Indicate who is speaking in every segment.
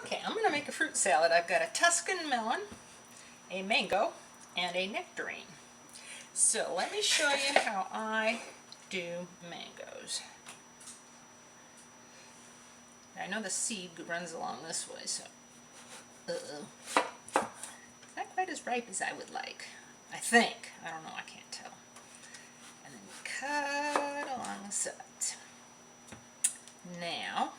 Speaker 1: Okay, I'm going to make a fruit salad. I've got a Tuscan melon, a mango, and a nectarine. So let me show you how I do mangoes. I know the seed runs along this way, so it's not quite as ripe as I would like. I think. I don't know, I can't tell. And then cut along the sides. Now,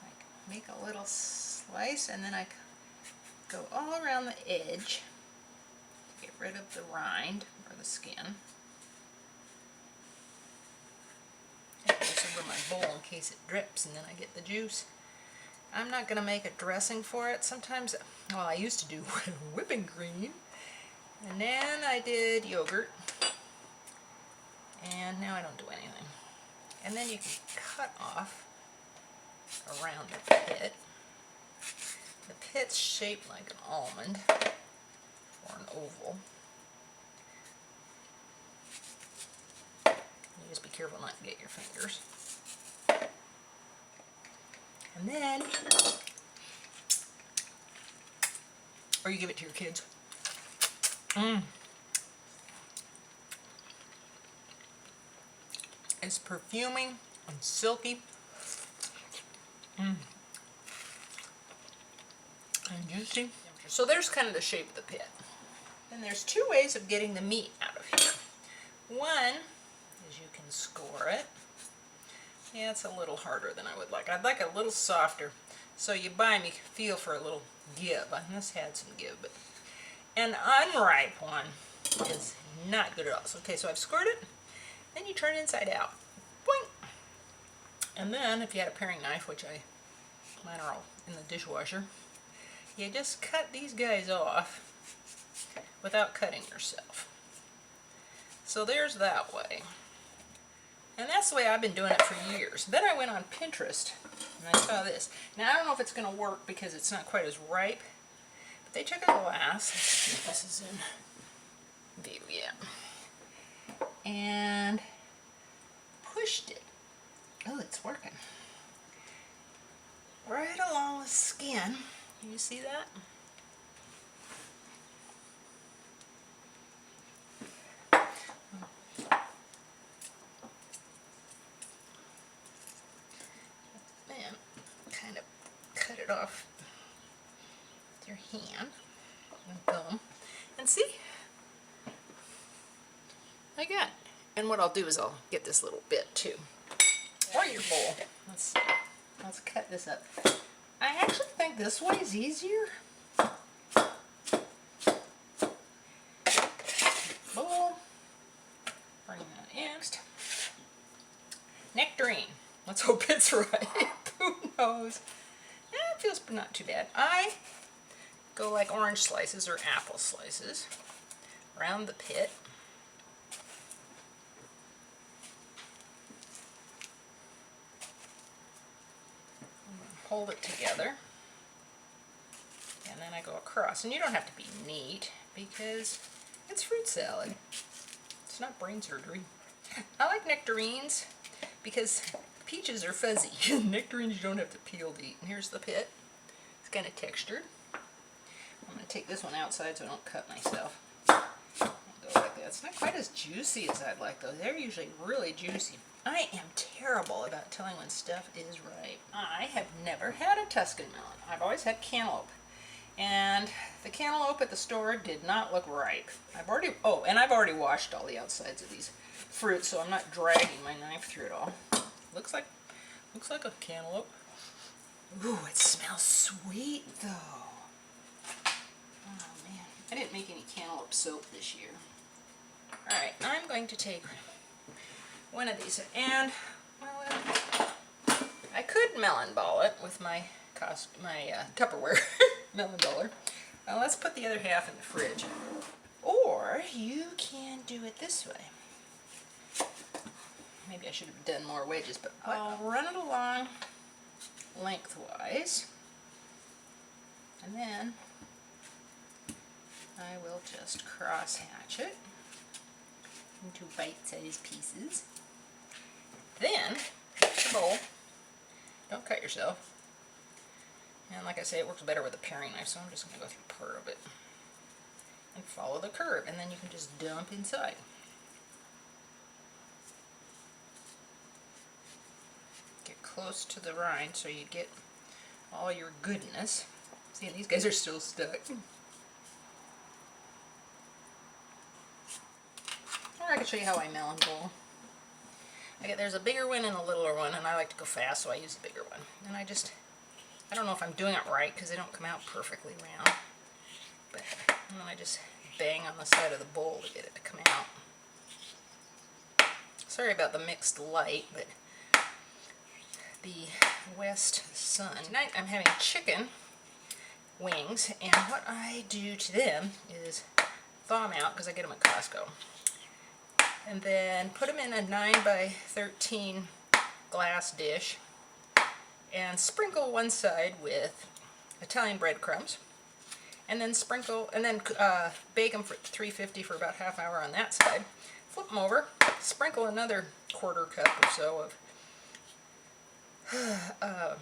Speaker 1: I make a little slice and then I go all around the edge to get rid of the rind or the skin. Put this over my bowl in case it drips and then I get the juice. I'm not going to make a dressing for it. Sometimes, well, I used to do whipping cream, and then I did yogurt, and now I don't do anything. And then you can cut off around the pit. The pit's shaped like an almond or an oval. You just be careful not to get your fingers. And then, or you give it to your kids. It's perfuming and silky. And juicy. So there's kind of the shape of the pit. And there's two ways of getting the meat out of here. One is you can score it. Yeah, it's a little harder than I would like. I'd like a little softer. So you buy me feel for a little give. This had some give, but an unripe one is not good at all. So, okay, so I've scored it. Then you turn it inside out. Boing! And then, if you had a paring knife, which mine are all in the dishwasher, you just cut these guys off without cutting yourself. So there's that way. And that's the way I've been doing it for years. Then I went on Pinterest and I saw this. Now I don't know if it's going to work because it's not quite as ripe. But they took a glass. Let's see if this is in view yet. And pushed it. Oh, it's working. Right along the skin. Can you see that? Kind of cut it off with your hand and boom, and see, like that. And what I'll do is I'll get this little bit too, or your bowl. Let's cut this up. I actually think this way is easier. Bowl, bring that in. Next, nectarine. Let's hope it's right. Who knows? Yeah, it feels not too bad. I go like orange slices or apple slices around the pit. Hold it together. And then I go across. And you don't have to be neat because it's fruit salad. It's not brain surgery. I like nectarines because peaches are fuzzy. Nectarines you don't have to peel to eat. And here's the pit. It's kind of textured. I'm going to take this one outside so I don't cut myself. And go like that. It's not quite as juicy as I'd like though. They're usually really juicy. I am terrible about telling when stuff is ripe. I have never had a Tuscan melon. I've always had cantaloupe. And the cantaloupe at the store did not look ripe. I've already washed all the outsides of these fruits, so I'm not dragging my knife through it all. Looks like a cantaloupe. Ooh, it smells sweet though. Oh man, I didn't make any cantaloupe soap this year. All right, I'm going to take one of these, and well, I could melon ball it with my Tupperware melon baller. Let's put the other half in the fridge. Or you can do it this way. Maybe I should have done more wedges, but I'll run it along lengthwise, and then I will just cross hatch it into bite-sized pieces. Then, take the bowl, don't cut yourself, And like I say, it works better with a paring knife, so I'm just going to go through part of it and follow the curve, and then you can just dump inside. Get close to the rind so you get all your goodness. See, these guys are still stuck. Or I can show you how I melon bowl. There's a bigger one and a littler one, and I like to go fast, so I use the bigger one. And I don't know if I'm doing it right because they don't come out perfectly round. But and then I just bang on the side of the bowl to get it to come out. Sorry about the mixed light, but the west sun. Tonight I'm having chicken wings, and what I do to them is thaw them out because I get them at Costco. And then put them in a 9x13 glass dish and sprinkle one side with Italian breadcrumbs, and then bake them for 350 for about half hour on that side. Flip them over, sprinkle another quarter cup or so of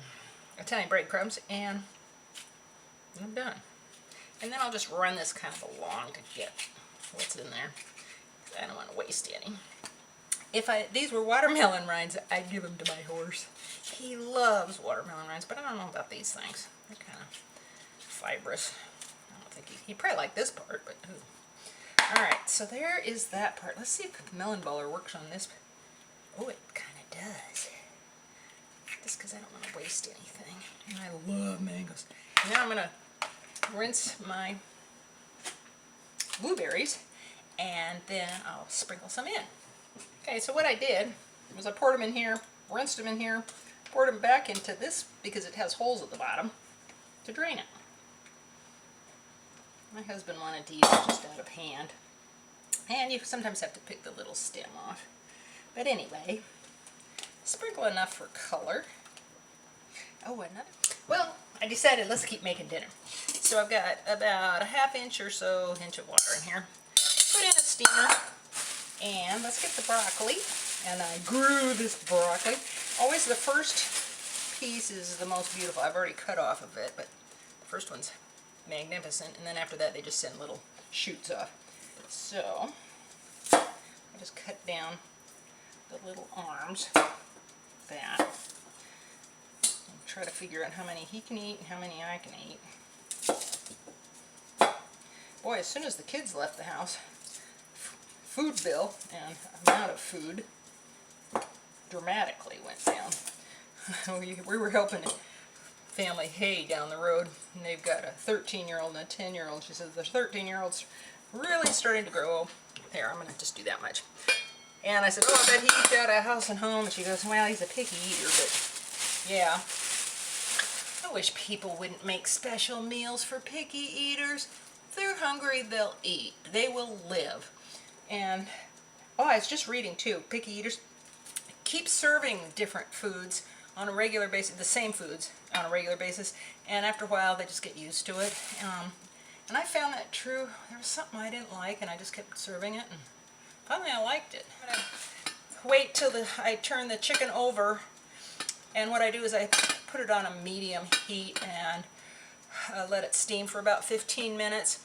Speaker 1: Italian breadcrumbs, and I'm done. And then I'll just run this kind of along to get what's in there. I don't want to waste any. If these were watermelon rinds, I'd give them to my horse. He loves watermelon rinds, but I don't know about these things. They're kind of fibrous. I don't think he probably liked this part, but ooh. Alright, so there is that part. Let's see if the melon baller works on this. Oh, it kind of does. Just because I don't want to waste anything. And I love mangoes. Now I'm going to rinse my blueberries, and then I'll sprinkle some in. Okay, so what I did was I poured them in here, rinsed them in here, poured them back into this because it has holes at the bottom to drain it. My husband wanted to use it just out of hand, and you sometimes have to pick the little stem off. But anyway, sprinkle enough for color. Oh, another. Well, I decided let's keep making dinner. So I've got about a ½ inch or so of water in here. Put in a steamer, and let's get the broccoli. And I grew this broccoli. Always the first piece is the most beautiful. I've already cut off of it, but the first one's magnificent. And then after that, they just send little shoots off. So I just cut down the little arms, that. And try to figure out how many he can eat and how many I can eat. Boy, as soon as the kids left the house, food bill and amount of food dramatically went down. We were helping a family hay down the road, and they've got a 13-year-old and a 10-year-old. She says the 13-year-old's really starting to grow. There, I'm going to just do that much. And I said, oh, I bet he eats out of house and home. And she goes, well, he's a picky eater, but yeah. I wish people wouldn't make special meals for picky eaters. If they're hungry, they'll eat. They will live. And, oh, I was just reading too, picky eaters keep serving different foods on a regular basis, the same foods on a regular basis, and after a while they just get used to it. And I found that true. There was something I didn't like, and I just kept serving it, and finally I liked it. I'm gonna wait till I turn the chicken over, and what I do is I put it on a medium heat and let it steam for about 15 minutes.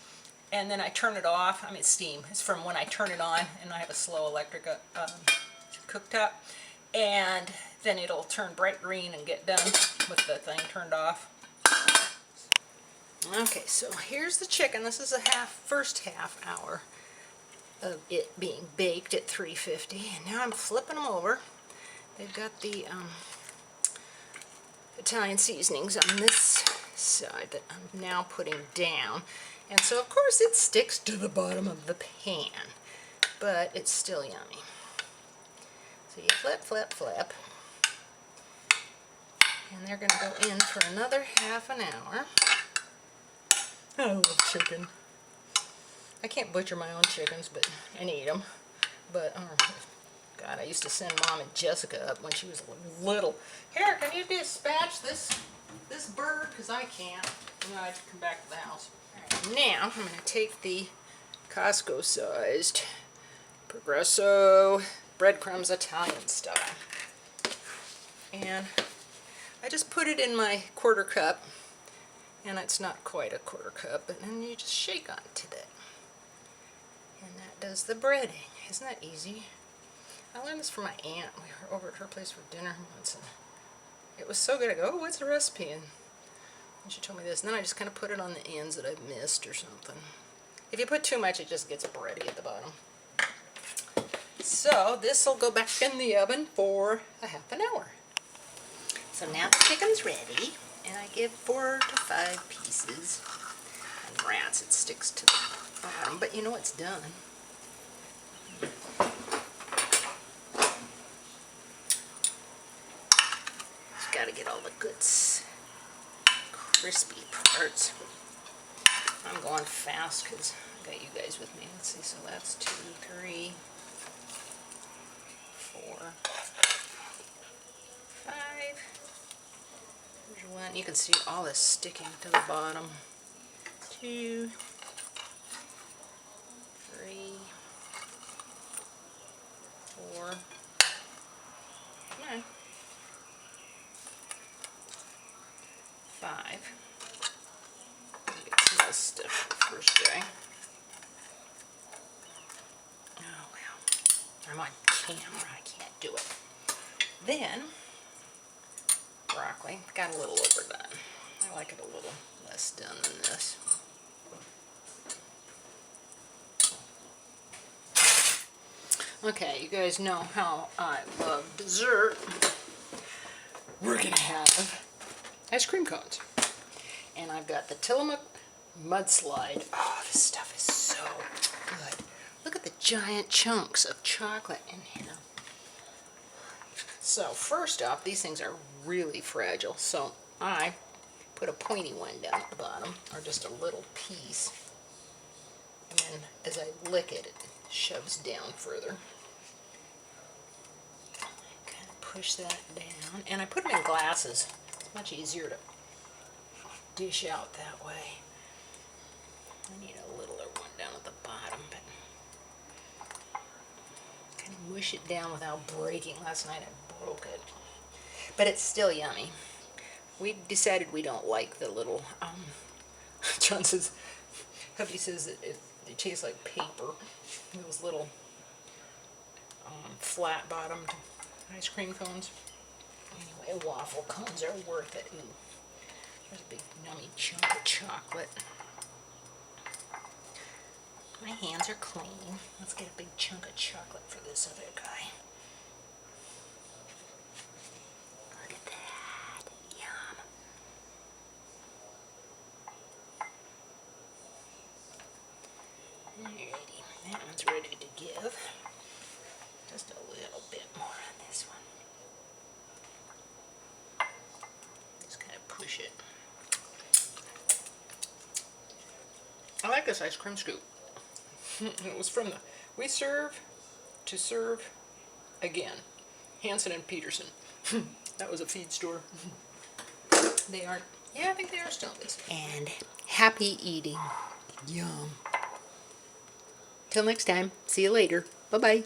Speaker 1: And then I turn it off. I mean, steam. It's from when I turn it on, and I have a slow electric cooktop. And then it'll turn bright green and get done with the thing turned off. Okay, so here's the chicken. This is the first half hour of it being baked at 350. And now I'm flipping them over. They've got the Italian seasonings on this side that I'm now putting down. And so, of course, it sticks to the bottom of the pan, but it's still yummy. So you flip, flip, flip. And they're going to go in for another ½ hour. I love chicken. I can't butcher my own chickens, but and eat them. But, God, I used to send Mom and Jessica up when she was little. Here, can you dispatch this bird? Because I can't. And then I'd come back to the house. Now, I'm going to take the Costco-sized Progresso breadcrumbs Italian style. And I just put it in my quarter cup And it's not quite a 1/4 cup, but then you just shake onto that. And that does the breading. Isn't that easy? I learned this from my aunt. We were over at her place for dinner once, and it was so good. I go, oh, what's the recipe? And she told me this, and then I just kind of put it on the ends that I've missed or something. If you put too much, it just gets bready at the bottom. So this will go back in the oven for a ½ an hour. So now the chicken's ready, and I give 4 to 5 pieces. And rats, it sticks to the bottom, but you know it's done. Just got to get all the good crispy parts. I'm going fast because I got you guys with me. Let's see, so that's 2, 3, 4, 5. There's 1. You can see all this sticking to the bottom. 2, 3, 4, 5. 5. Get some of this stuff the first day. Oh well, I'm on camera, I can't do it. Then, broccoli, got a little overdone. I like it a little less done than this. Okay, you guys know how I love dessert. We're going to have ice cream cones. And I've got the Tillamook Mudslide. Oh, this stuff is so good. Look at the giant chunks of chocolate in here. So first off, these things are really fragile. So I put a pointy one down at the bottom, or just a little piece. And then as I lick it, it shoves down further. Kind of push that down. And I put them in glasses. It's much easier to dish out that way. I need a littler one down at the bottom, but kind of mush it down without breaking. Last night I broke it, but it's still yummy. We decided we don't like the little, John says, hubby says that they taste like paper, those little flat bottomed ice cream cones. Anyway, waffle cones are worth it. Ooh. There's a big yummy chunk of chocolate. My hands are clean. Let's get a big chunk of chocolate for this other guy. Look at that. Yum. Alrighty, that one's ready to give. Just a little bit more on this one. Just kind of push it. I like this ice cream scoop. It was from the We Serve to Serve Again, Hansen and Peterson. That was a feed store. They aren't, yeah, I think they are still this. And happy eating. Yum. Till next time, see you later. Bye-bye.